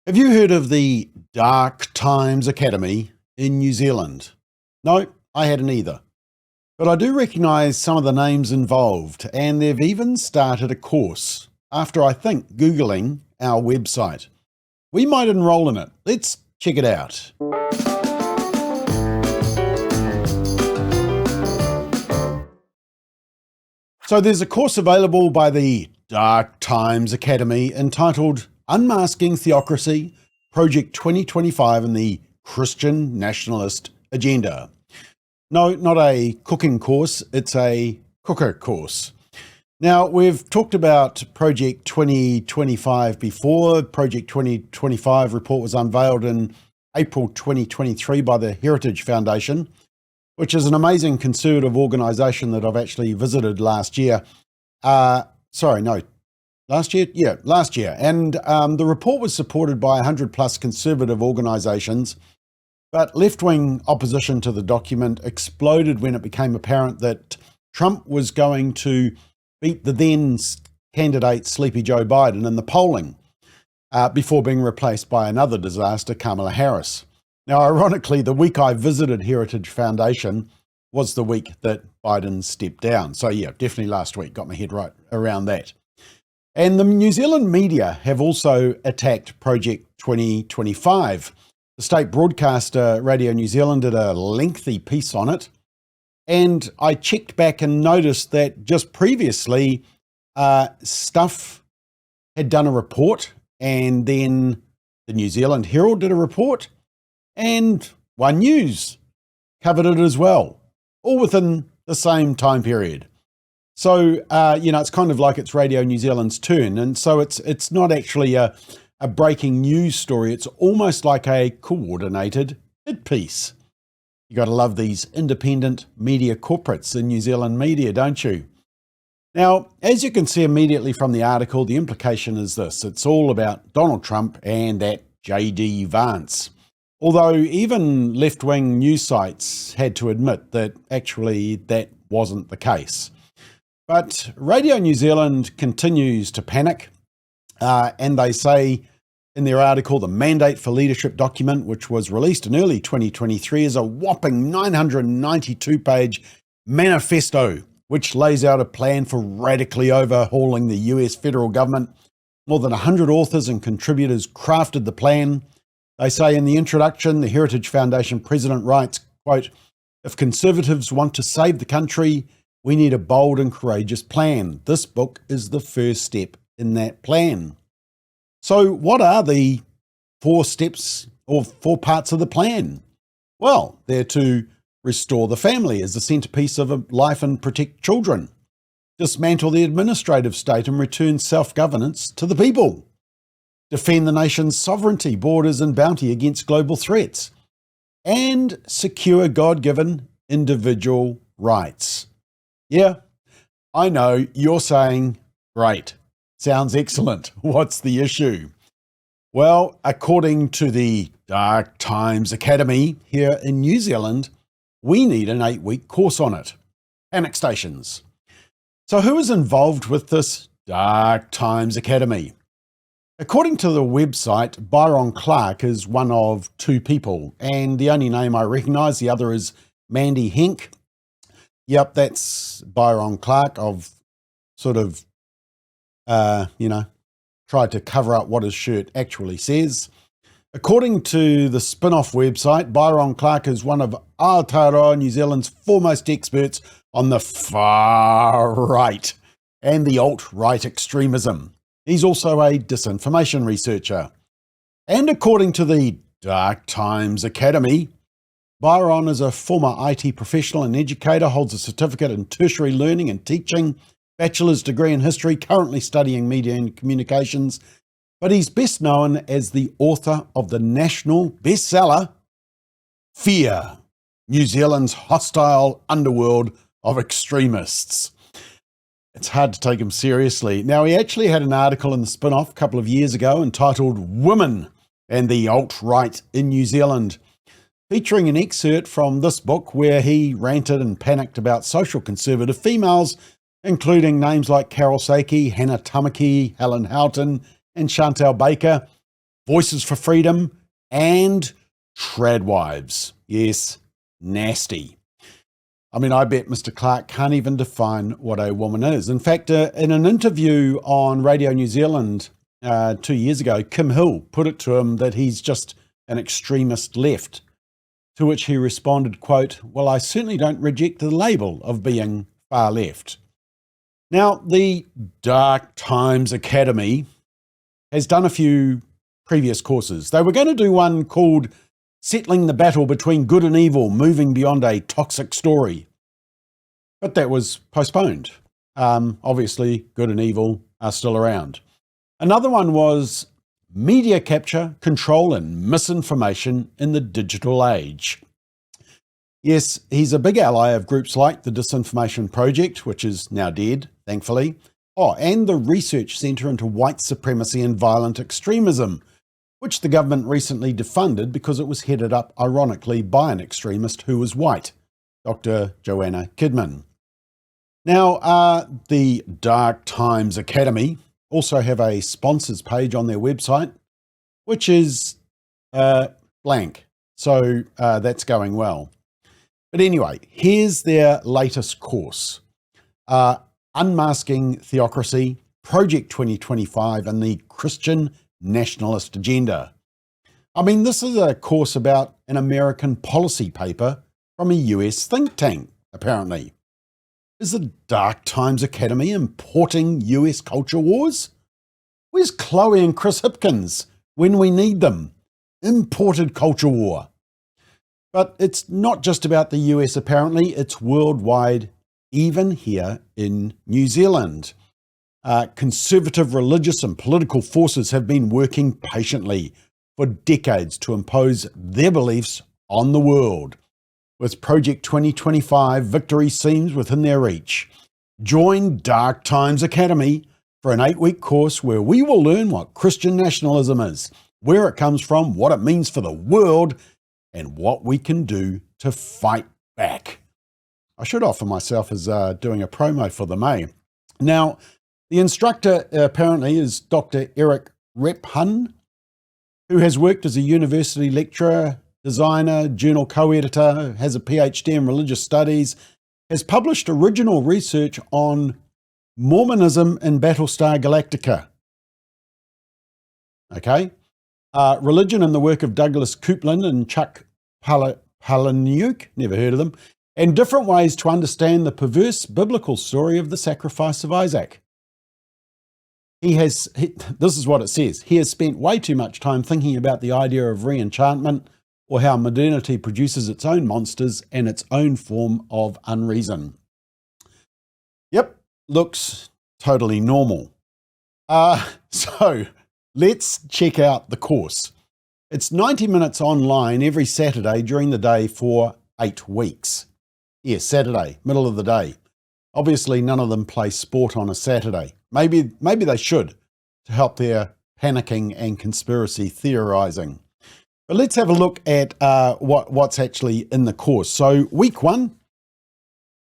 Have you heard of the Dark Times Academy in New Zealand? No, I hadn't either. But I do recognise some of the names involved, and they've even started a course after, I think, Googling our website. We might enrol in it. Let's check it out. So there's a course available by the Dark Times Academy entitled Unmasking Theocracy, Project 2025 and the Christian Nationalist Agenda. No, not a cooking course, it's a cooker course. Now, we've talked about Project 2025 before. Project 2025 report was unveiled in April 2023 by the Heritage Foundation, which is an amazing conservative organisation that I've actually visited last year. Last year. And the report was supported by 100 plus conservative organisations, but left-wing opposition to the document exploded when it became apparent that Trump was going to beat the then candidate Sleepy Joe Biden in the polling before being replaced by another disaster, Kamala Harris. Now, ironically, the week I visited Heritage Foundation was the week that Biden stepped down. So yeah, definitely last week, got my head right around that. And the New Zealand media have also attacked Project 2025. The state broadcaster Radio New Zealand did a lengthy piece on it. And I checked back and noticed that just previously, Stuff had done a report, and then the New Zealand Herald did a report, and One News covered it as well, all within the same time period. So, it's kind of like it's Radio New Zealand's turn. And so it's not actually a breaking news story. It's almost like a coordinated hit piece. You got to love these independent media corporates in New Zealand media, don't you? Now, as you can see immediately from the article, the implication is this. It's all about Donald Trump and that J.D. Vance. Although even left-wing news sites had to admit that actually that wasn't the case. But Radio New Zealand continues to panic, and they say in their article, the Mandate for Leadership document, which was released in early 2023, is a whopping 992-page manifesto, which lays out a plan for radically overhauling the US federal government. More than 100 authors and contributors crafted the plan. They say in the introduction, the Heritage Foundation president writes, quote, "If conservatives want to save the country, we need a bold and courageous plan. This book is the first step in that plan." So what are the 4 steps or 4 parts of the plan? Well, they're to restore the family as the centerpiece of a life and protect children, dismantle the administrative state and return self-governance to the people, defend the nation's sovereignty, borders and bounty against global threats, and secure God-given individual rights. Yeah, I know you're saying, great, sounds excellent. What's the issue? Well, according to the Dark Times Academy here in New Zealand, we need an 8-week course on it. Panic stations. So who is involved with this Dark Times Academy? According to the website, Byron Clark is one of 2 people, and the only name I recognise, the other is Mandy Henk. Yep, that's Byron Clark. I've sort of, tried to cover up what his shirt actually says. According to the spin-off website, Byron Clark is one of Aotearoa New Zealand's foremost experts on the far right and the alt-right extremism. He's also a disinformation researcher. And according to the Dark Times Academy, Byron is a former IT professional and educator, holds a certificate in tertiary learning and teaching, bachelor's degree in history, currently studying media and communications, but he's best known as the author of the national bestseller, Fear, New Zealand's hostile underworld of extremists. It's hard to take him seriously. Now, he actually had an article in the spin-off a couple of years ago entitled Women and the Alt-Right in New Zealand, featuring an excerpt from this book where he ranted and panicked about social conservative females, including names like Carol Saiki, Hannah Tamaki, Helen Houghton, and Chantal Baker, Voices for Freedom, and tradwives. Yes, nasty. I mean, I bet Mr. Clark can't even define what a woman is. In fact, in an interview on Radio New Zealand 2 years ago, Kim Hill put it to him that he's just an extremist left, to which he responded, quote, "Well, I certainly don't reject the label of being far left." Now, the Dark Times Academy has done a few previous courses. They were going to do one called Settling the Battle Between Good and Evil, Moving Beyond a Toxic Story. But that was postponed. Obviously, good and evil are still around. Another one was Media Capture, Control and Misinformation in the Digital Age. Yes, he's a big ally of groups like the Disinformation Project, which is now dead, thankfully. And the Research Centre into White Supremacy and Violent Extremism, which the government recently defunded because it was headed up, ironically, by an extremist who was white, Dr. Joanna Kidman. Now, the Dark Times Academy also have a sponsors page on their website, which is blank. So that's going well. But anyway, here's their latest course. Unmasking Theocracy, Project 2025, and the Christian Nationalist Agenda. I mean, this is a course about an American policy paper from a US think tank, apparently. Is the Dark Times Academy importing US culture wars? Where's Chloe and Chris Hipkins when we need them? Imported culture war. But it's not just about the US, apparently. It's worldwide, even here in New Zealand. Conservative religious and political forces have been working patiently for decades to impose their beliefs on the world. With Project 2025, victory seems within their reach. Join Dark Times Academy for an 8-week course where we will learn what Christian nationalism is, where it comes from, what it means for the world, and what we can do to fight back. I should offer myself as doing a promo for them, eh? Now, the instructor apparently is Dr. Eric Rephun, who has worked as a university lecturer, designer, journal co-editor, has a PhD in religious studies, has published original research on Mormonism in Battlestar Galactica. Okay. Religion and the work of Douglas Coupland and Chuck Palahniuk, never heard of them, and different ways to understand the perverse biblical story of the sacrifice of Isaac. This is what it says. He has spent way too much time thinking about the idea of re-enchantment or how modernity produces its own monsters and its own form of unreason. Yep, looks totally normal. So let's check out the course. It's 90 minutes online every Saturday during the day for 8 weeks. Yes, Saturday, middle of the day. Obviously, none of them play sport on a Saturday. Maybe they should, to help their panicking and conspiracy theorizing. But let's have a look at what's actually in the course. So week 1,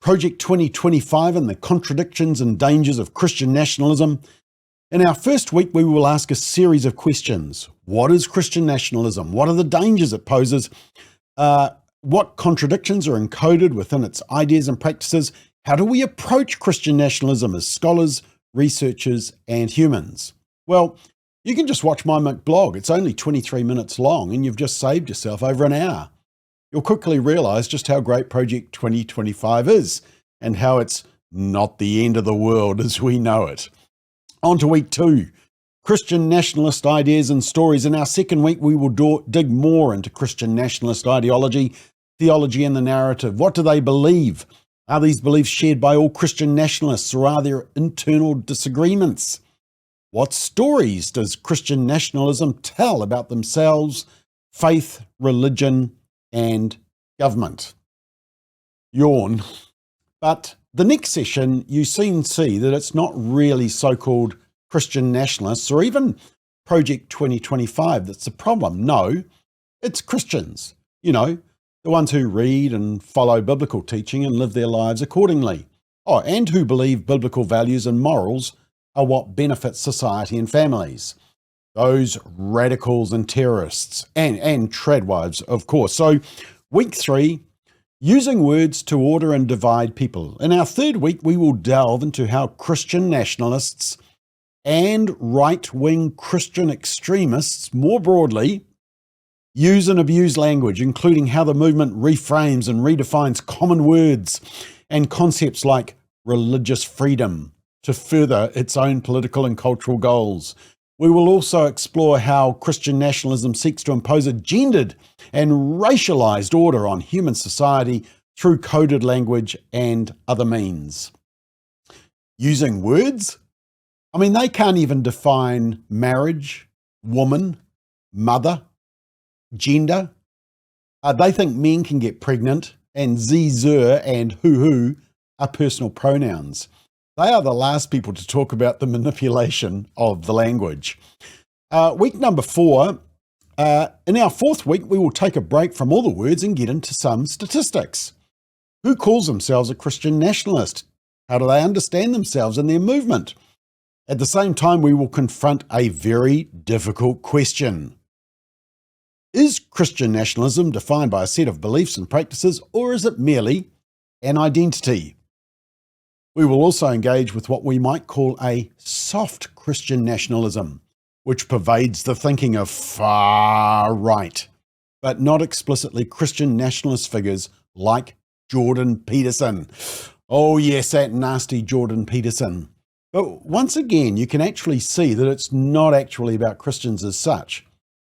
Project 2025 and the contradictions and dangers of Christian nationalism. In our first week, we will ask a series of questions. What is Christian nationalism? What are the dangers it poses? What contradictions are encoded within its ideas and practices? How do we approach Christian nationalism as scholars, researchers, and humans? Well, you can just watch my McBlog. It's only 23 minutes long, and you've just saved yourself over an hour. You'll quickly realize just how great Project 2025 is, and how it's not the end of the world as we know it. On to week 2, Christian nationalist ideas and stories. In our second week, we will dig more into Christian nationalist ideology, theology, and the narrative. What do they believe? Are these beliefs shared by all Christian nationalists, or are there internal disagreements? What stories does Christian nationalism tell about themselves, faith, religion, and government? Yawn. But the next session, you soon see that it's not really so-called Christian nationalists or even Project 2025 that's the problem. No, it's Christians, the ones who read and follow biblical teaching and live their lives accordingly. And who believe biblical values and morals are what benefits society and families. those radicals and terrorists, and tradwives, of course. So week 3, using words to order and divide people. In our third week, we will delve into how Christian nationalists and right-wing Christian extremists, more broadly, use and abuse language, including how the movement reframes and redefines common words and concepts like religious freedom to further its own political and cultural goals. We will also explore how Christian nationalism seeks to impose a gendered and racialized order on human society through coded language and other means. Using words? I mean, they can't even define marriage, woman, mother, gender. They think men can get pregnant, and sie, zur, and who are personal pronouns. They are the last people to talk about the manipulation of the language. Week number 4, in our fourth week, we will take a break from all the words and get into some statistics. Who calls themselves a Christian nationalist? How do they understand themselves and their movement? At the same time, we will confront a very difficult question. Is Christian nationalism defined by a set of beliefs and practices, or is it merely an identity? We will also engage with what we might call a soft Christian nationalism, which pervades the thinking of far right, but not explicitly Christian nationalist figures like Jordan Peterson. Oh yes, that nasty Jordan Peterson. But once again, you can actually see that it's not actually about Christians as such,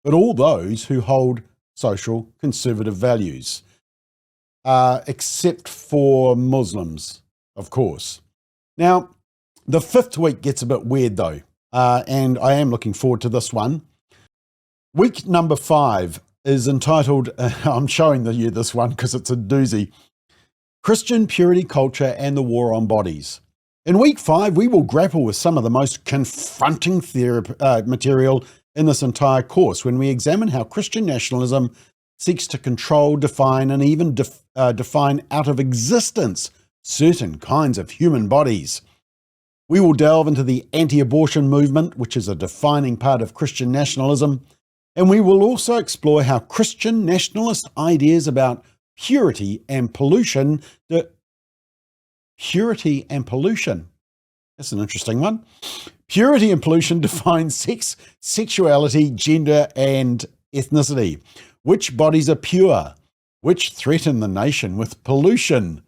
but all those who hold social conservative values, except for Muslims, of course. Now, the fifth week gets a bit weird though, and I am looking forward to this one. Week number 5 is entitled, I'm showing you this one because it's a doozy, Christian Purity Culture and the War on Bodies. In week 5, we will grapple with some of the most confronting material in this entire course when we examine how Christian nationalism seeks to control, define, and even define out of existence certain kinds of human bodies. We will delve into the anti-abortion movement, which is a defining part of Christian nationalism, and we will also explore how Christian nationalist ideas about purity and pollution, purity and pollution, that's an interesting one. Purity and pollution define sex, sexuality, gender, and ethnicity. Which bodies are pure? Which threaten the nation with pollution?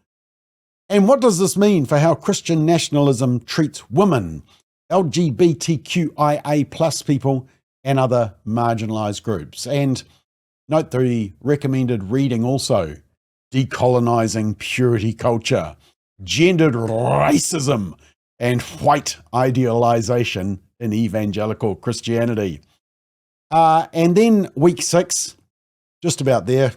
And what does this mean for how Christian nationalism treats women, LGBTQIA plus people, and other marginalized groups? And note the recommended reading also: Decolonizing Purity Culture, Gendered Racism, and White Idealization in Evangelical Christianity. And then week 6, just about there.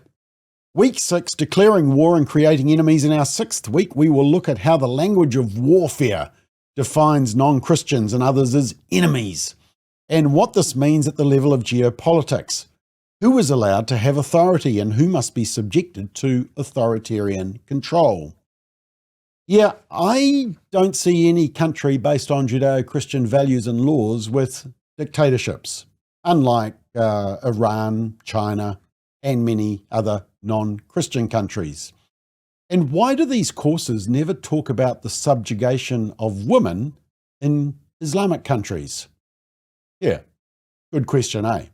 Week 6, Declaring War and Creating Enemies. In our 6th week, we will look at how the language of warfare defines non-Christians and others as enemies, and what this means at the level of geopolitics. Who is allowed to have authority and who must be subjected to authoritarian control? Yeah, I don't see any country based on Judeo-Christian values and laws with dictatorships, unlike Iran, China, and many other non-Christian countries. And why do these courses never talk about the subjugation of women in Islamic countries? Yeah, good question, eh?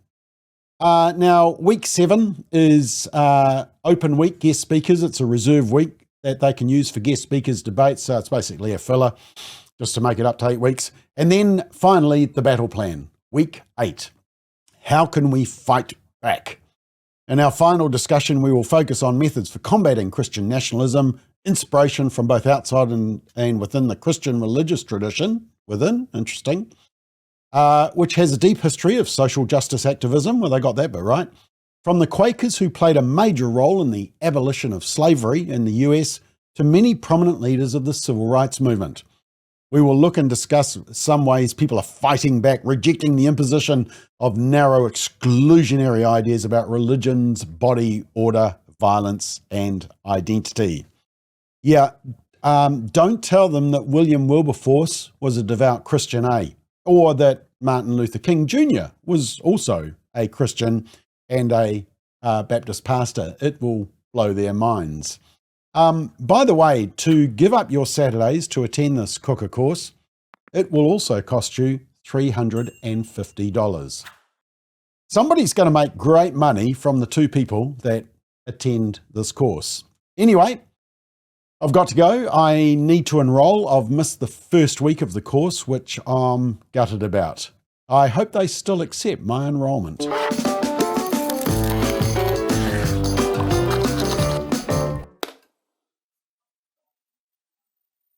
Now, week 7 is open week, guest speakers. It's a reserve week that they can use for guest speakers debates. So it's basically a filler just to make it up to 8 weeks. And then finally, the battle plan, week 8. How can we fight back? In our final discussion, we will focus on methods for combating Christian nationalism, inspiration from both outside and within the Christian religious tradition, interesting, which has a deep history of social justice activism. Well, they got that bit right. From the Quakers, who played a major role in the abolition of slavery in the US, to many prominent leaders of the civil rights movement. We will look and discuss some ways people are fighting back, rejecting the imposition of narrow exclusionary ideas about religions, body, order, violence, and identity. Yeah, don't tell them that William Wilberforce was a devout Christian, or that Martin Luther King Jr. was also a Christian and a Baptist pastor. It will blow their minds. By the way, to give up your Saturdays to attend this cooker course, it will also cost you $350. Somebody's going to make great money from the 2 people that attend this course. Anyway, I've got to go. I need to enroll. I've missed the first week of the course, which I'm gutted about. I hope they still accept my enrollment.